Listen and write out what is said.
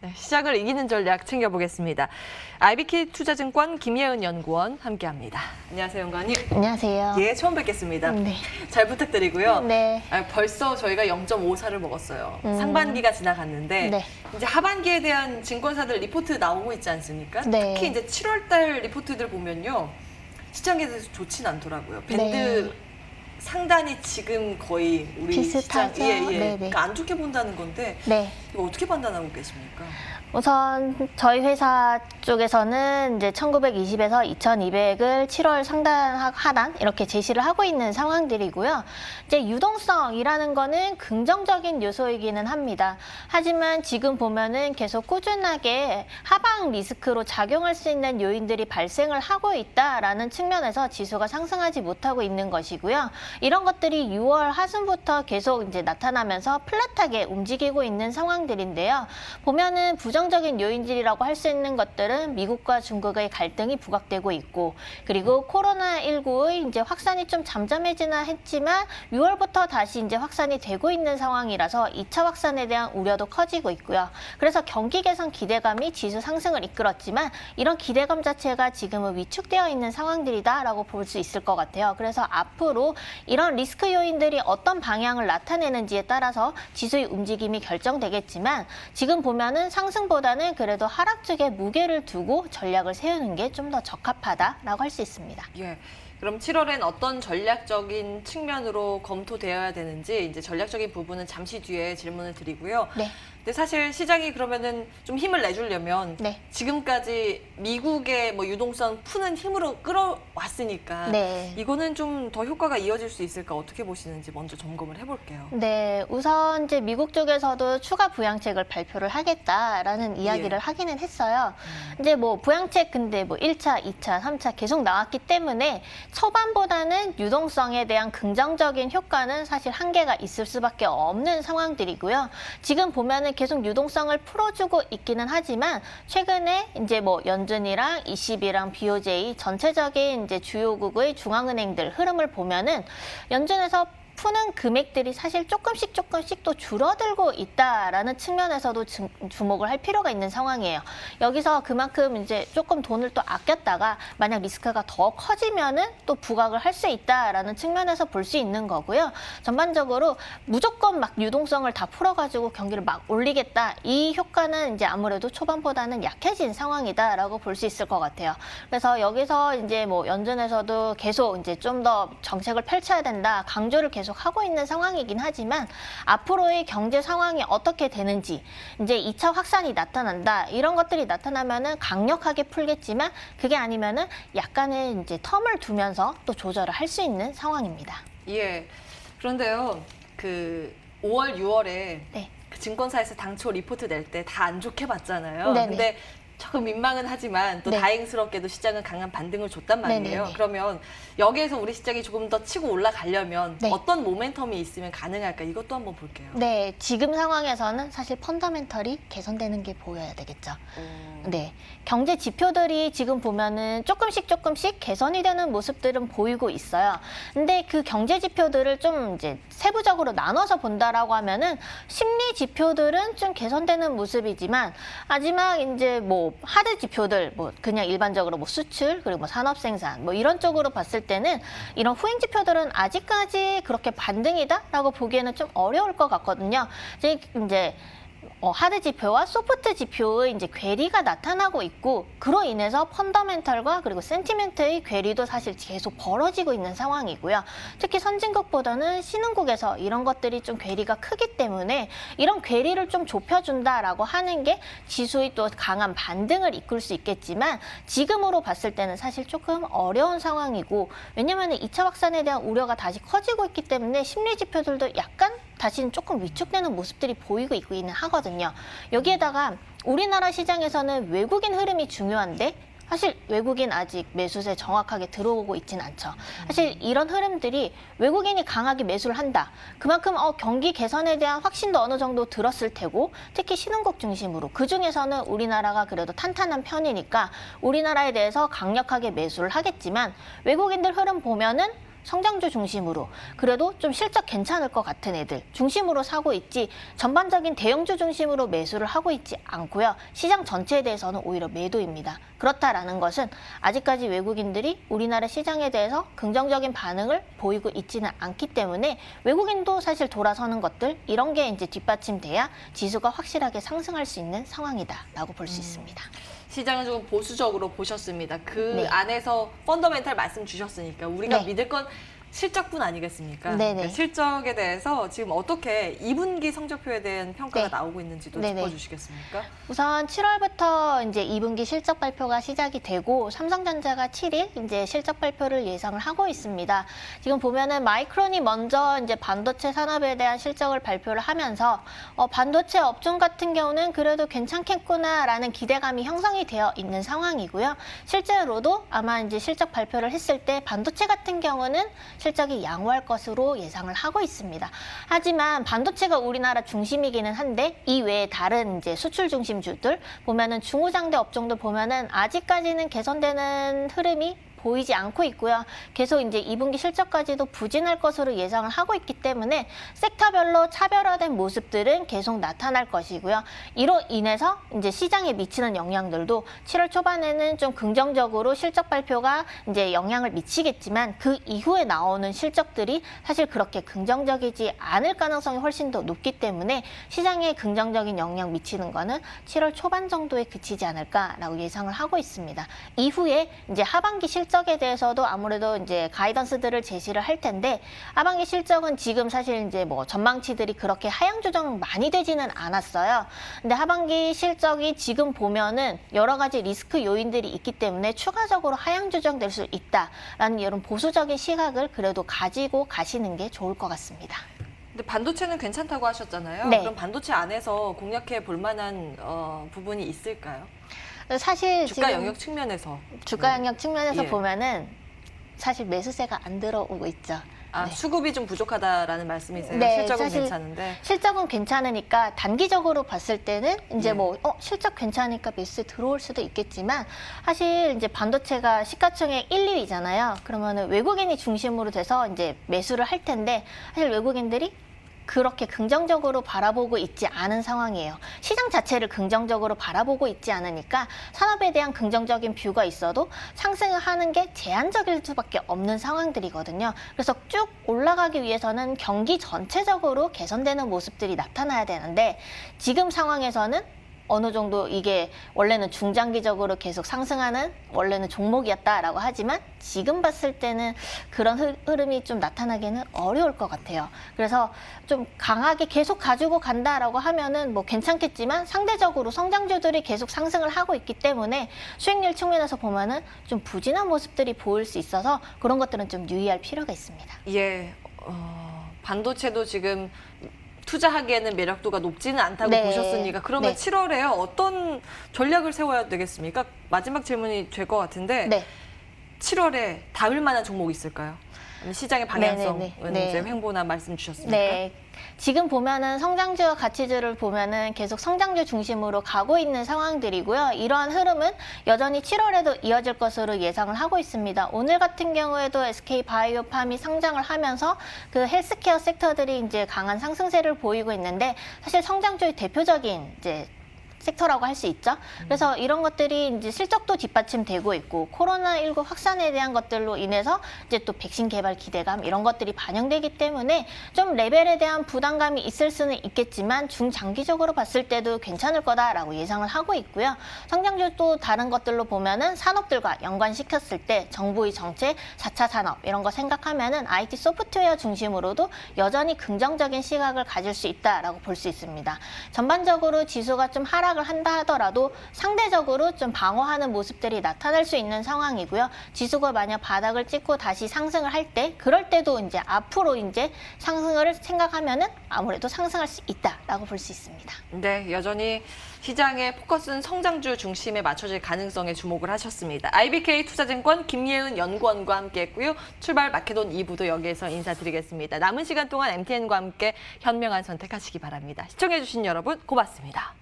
네, 시장을 이기는 전략 챙겨보겠습니다. IBK 투자증권 김예은 연구원 함께합니다. 안녕하세요, 연구원님. 안녕하세요. 예, 처음 뵙겠습니다. 네. 잘 부탁드리고요. 네. 벌써 저희가 0.54를 먹었어요. 상반기가 지나갔는데 네. 이제 하반기에 대한 증권사들 리포트 나오고 있지 않습니까? 네. 특히 이제 7월달 리포트들 보면요, 시장에 대해서 좋진 않더라고요. 밴드 네. 상단이 지금 거의 우리 비슷하죠? 시장 네네. 그러니까 안 좋게 본다는 건데 네. 이거 어떻게 판단하고 계십니까? 우선 저희 회사 쪽에서는 이제 1920에서 2200을 7월 상단 하단 이렇게 제시를 하고 있는 상황들이고요. 이제 유동성이라는 거는 긍정적인 요소이기는 합니다. 하지만 지금 보면은 계속 꾸준하게 하방 리스크로 작용할 수 있는 요인들이 발생을 하고 있다라는 측면에서 지수가 상승하지 못하고 있는 것이고요. 이런 것들이 6월 하순부터 계속 이제 나타나면서 플랫하게 움직이고 있는 상황들인데요. 보면은 부정적인 요인들이라고 할 수 있는 것들은 미국과 중국의 갈등이 부각되고 있고, 그리고 코로나19의 이제 확산이 좀 잠잠해지나 했지만 6월부터 다시 이제 확산이 되고 있는 상황이라서 2차 확산에 대한 우려도 커지고 있고요. 그래서 경기 개선 기대감이 지수 상승을 이끌었지만 이런 기대감 자체가 지금은 위축되어 있는 상황들이다라고 볼 수 있을 것 같아요. 그래서 앞으로 이런 리스크 요인들이 어떤 방향을 나타내는지에 따라서 지수의 움직임이 결정되겠지만, 지금 보면은 상승보다는 그래도 하락 쪽에 무게를 두고 전략을 세우는 게 좀 더 적합하다라고 할 수 있습니다. 예. 그럼 7월엔 어떤 전략적인 측면으로 검토되어야 되는지 이제 전략적인 부분은 잠시 뒤에 질문을 드리고요. 네. 근데 사실 시장이 그러면은 좀 힘을 내주려면 네. 지금까지 미국의 뭐 유동성 푸는 힘으로 끌어왔으니까 네. 이거는 좀 더 효과가 이어질 수 있을까 어떻게 보시는지 먼저 점검을 해볼게요. 네, 우선 이제 미국 쪽에서도 추가 부양책을 발표를 하겠다라는 이야기를 하기는 했어요. 이제 뭐 부양책 근데 뭐 1차, 2차, 3차 계속 나왔기 때문에 초반보다는 유동성에 대한 긍정적인 효과는 사실 한계가 있을 수밖에 없는 상황들이고요. 지금 보면은 계속 유동성을 풀어주고 있기는 하지만 최근에 이제 뭐 연준이랑 ECB랑 BOJ 전체적인 이제 주요국의 중앙은행들 흐름을 보면은 연준에서 푸는 금액들이 사실 조금씩 또 줄어들고 있다라는 측면에서도 주목을 할 필요가 있는 상황이에요. 여기서 그만큼 이제 조금 돈을 또 아꼈다가 만약 리스크가 더 커지면은 또 부각을 할 수 있다라는 측면에서 볼 수 있는 거고요. 전반적으로 무조건 막 유동성을 다 풀어가지고 경기를 막 올리겠다, 이 효과는 이제 아무래도 초반보다는 약해진 상황이다라고 볼 수 있을 것 같아요. 그래서 여기서 이제 뭐 연준에서도 계속 이제 좀 더 정책을 펼쳐야 된다, 강조를 계속 하고 있는 상황이긴 하지만 앞으로의 경제 상황이 어떻게 되는지, 이제 2차 확산이 나타난다, 이런 것들이 나타나면은 강력하게 풀겠지만 그게 아니면은 약간의 이제 텀을 두면서 또 조절을 할 수 있는 상황입니다. 예. 그런데요, 그 5월, 6월에 네. 그 증권사에서 당초 리포트 낼 때 다 안 좋게 봤잖아요. 네네. 근데 조금 민망은 하지만 또 네. 다행스럽게도 시장은 강한 반등을 줬단 말이에요. 네네네. 그러면 여기에서 우리 시장이 조금 더 치고 올라가려면 네. 어떤 모멘텀이 있으면 가능할까? 이것도 한번 볼게요. 네, 지금 상황에서는 사실 펀더멘털이 개선되는 게 보여야 되겠죠. 네, 경제 지표들이 지금 보면은 조금씩 개선이 되는 모습들은 보이고 있어요. 근데 그 경제 지표들을 좀 이제 세부적으로 나눠서 본다라고 하면은 심리 지표들은 좀 개선되는 모습이지만, 하지만 이제 뭐 하드 지표들, 뭐 그냥 일반적으로 뭐 수출, 그리고 뭐 산업 생산, 뭐 이런 쪽으로 봤을 때는 이런 후행 지표들은 아직까지 그렇게 반등이다라고 보기에는 좀 어려울 것 같거든요. 이제 하드 지표와 소프트 지표의 이제 괴리가 나타나고 있고, 그로 인해서 펀더멘털과 그리고 센티멘트의 괴리도 사실 계속 벌어지고 있는 상황이고요. 특히 선진국보다는 신흥국에서 이런 것들이 좀 괴리가 크기 때문에 이런 괴리를 좀 좁혀준다라고 하는 게 지수의 또 강한 반등을 이끌 수 있겠지만, 지금으로 봤을 때는 사실 조금 어려운 상황이고, 왜냐하면 2차 확산에 대한 우려가 다시 커지고 있기 때문에 심리 지표들도 약간 다시는 조금 위축되는 모습들이 보이고 있기는 하거든요. 여기에다가 우리나라 시장에서는 외국인 흐름이 중요한데 사실 외국인 아직 매수세 정확하게 들어오고 있진 않죠. 사실 이런 흐름들이 외국인이 강하게 매수를 한다, 그만큼 경기 개선에 대한 확신도 어느 정도 들었을 테고, 특히 신흥국 중심으로 그중에서는 우리나라가 그래도 탄탄한 편이니까 우리나라에 대해서 강력하게 매수를 하겠지만, 외국인들 흐름 보면은 성장주 중심으로 그래도 좀 실적 괜찮을 것 같은 애들 중심으로 사고 있지 전반적인 대형주 중심으로 매수를 하고 있지 않고요. 시장 전체에 대해서는 오히려 매도입니다. 그렇다라는 것은 아직까지 외국인들이 우리나라 시장에 대해서 긍정적인 반응을 보이고 있지는 않기 때문에 외국인도 사실 돌아서는 것들 이런 게 이제 뒷받침돼야 지수가 확실하게 상승할 수 있는 상황이다라고 볼 수 있습니다. 시장은 조금 보수적으로 보셨습니다. 그 네. 안에서 펀더멘탈 말씀 주셨으니까 우리가 네. 믿을 건 실적뿐 아니겠습니까? 네네. 그러니까 실적에 대해서 지금 어떻게 2분기 성적표에 대한 평가가 네. 나오고 있는지도 네네. 짚어주시겠습니까? 우선 7월부터 이제 2분기 실적 발표가 시작이 되고 삼성전자가 7일 이제 실적 발표를 예상을 하고 있습니다. 지금 보면은 마이크론이 먼저 이제 반도체 산업에 대한 실적을 발표를 하면서 반도체 업종 같은 경우는 그래도 괜찮겠구나라는 기대감이 형성이 되어 있는 상황이고요. 실제로도 아마 이제 실적 발표를 했을 때 반도체 같은 경우는 실적이 양호할 것으로 예상을 하고 있습니다. 하지만 반도체가 우리나라 중심이기는 한데 이 외에 다른 이제 수출 중심주들 보면은 중후장대 업종도 보면은 아직까지는 개선되는 흐름이 보이지 않고 있고요. 계속 이제 2분기 실적까지도 부진할 것으로 예상을 하고 있기 때문에 섹터별로 차별화된 모습들은 계속 나타날 것이고요. 이로 인해서 이제 시장에 미치는 영향들도 7월 초반에는 좀 긍정적으로 실적 발표가 이제 영향을 미치겠지만 그 이후에 나오는 실적들이 사실 그렇게 긍정적이지 않을 가능성이 훨씬 더 높기 때문에 시장에 긍정적인 영향 미치는 거는 7월 초반 정도에 그치지 않을까라고 예상을 하고 있습니다. 이후에 이제 하반기 실적에 대해서도 아무래도 이제 가이던스들을 제시를 할 텐데 하반기 실적은 지금 사실 이제 뭐 전망치들이 그렇게 하향 조정 많이 되지는 않았어요. 근데 하반기 실적이 지금 보면은 여러 가지 리스크 요인들이 있기 때문에 추가적으로 하향 조정될 수 있다라는 이런 보수적인 시각을 그래도 가지고 가시는 게 좋을 것 같습니다. 근데 반도체는 괜찮다고 하셨잖아요. 네. 그럼 반도체 안에서 공략해 볼 만한 부분이 있을까요? 사실 주가 지금 영역 측면에서. 주가 영역 측면에서 예. 보면은 사실 매수세가 안 들어오고 있죠. 아, 네. 수급이 좀 부족하다라는 말씀이세요? 네, 실적은 사실 괜찮은데. 실적은 괜찮으니까 단기적으로 봤을 때는 이제 네. 뭐 실적 괜찮으니까 매수에 들어올 수도 있겠지만 사실 이제 반도체가 시가총액 1, 2위잖아요. 그러면은 외국인이 중심으로 돼서 이제 매수를 할 텐데 사실 외국인들이 그렇게 긍정적으로 바라보고 있지 않은 상황이에요. 시장 자체를 긍정적으로 바라보고 있지 않으니까 산업에 대한 긍정적인 뷰가 있어도 상승을 하는 게 제한적일 수밖에 없는 상황들이거든요. 그래서 쭉 올라가기 위해서는 경기 전체적으로 개선되는 모습들이 나타나야 되는데 지금 상황에서는 어느 정도 이게 원래는 중장기적으로 계속 상승하는 원래는 종목이었다라고 하지만 지금 봤을 때는 그런 흐름이 좀 나타나기는 어려울 것 같아요. 그래서 좀 강하게 계속 가지고 간다라고 하면은 뭐 괜찮겠지만 상대적으로 성장주들이 계속 상승을 하고 있기 때문에 수익률 측면에서 보면은 좀 부진한 모습들이 보일 수 있어서 그런 것들은 좀 유의할 필요가 있습니다. 예, 반도체도 지금 투자하기에는 매력도가 높지는 않다고 네. 보셨으니까 그러면 네. 7월에 어떤 전략을 세워야 되겠습니까? 마지막 질문이 될 것 같은데 네. 7월에 담을 만한 종목이 있을까요? 아니면 시장의 방향성은 네. 이제 횡보나 말씀 주셨으니까. 네. 지금 보면은 성장주와 가치주를 보면은 계속 성장주 중심으로 가고 있는 상황들이고요. 이러한 흐름은 여전히 7월에도 이어질 것으로 예상을 하고 있습니다. 오늘 같은 경우에도 SK 바이오팜이 상장을 하면서 그 헬스케어 섹터들이 이제 강한 상승세를 보이고 있는데 사실 성장주의 대표적인 이제 섹터라고 할 수 있죠. 그래서 이런 것들이 이제 실적도 뒷받침되고 있고 코로나19 확산에 대한 것들로 인해서 이제 또 백신 개발 기대감 이런 것들이 반영되기 때문에 좀 레벨에 대한 부담감이 있을 수는 있겠지만 중장기적으로 봤을 때도 괜찮을 거다라고 예상을 하고 있고요. 성장주 또 다른 것들로 보면은 산업들과 연관시켰을 때 정부의 정책, 4차 산업 이런 거 생각하면은 IT 소프트웨어 중심으로도 여전히 긍정적인 시각을 가질 수 있다라고 볼 수 있습니다. 전반적으로 지수가 좀 하락을 한다 하더라도 상대적으로 좀 방어하는 모습들이 나타날 수 있는 상황이고요. 지수가 만약 바닥을 찍고 다시 상승을 할 때 그럴 때도 이제 앞으로 이제 상승을 생각하면은 아무래도 상승할 수 있다라고 볼 수 있습니다. 네, 여전히 시장의 포커스는 성장주 중심에 맞춰질 가능성에 주목을 하셨습니다. IBK 투자증권 김예은 연구원과 함께했고요. 출발 마케돈 2부도 여기에서 인사드리겠습니다. 남은 시간 동안 MTN과 함께 현명한 선택하시기 바랍니다. 시청해주신 여러분 고맙습니다.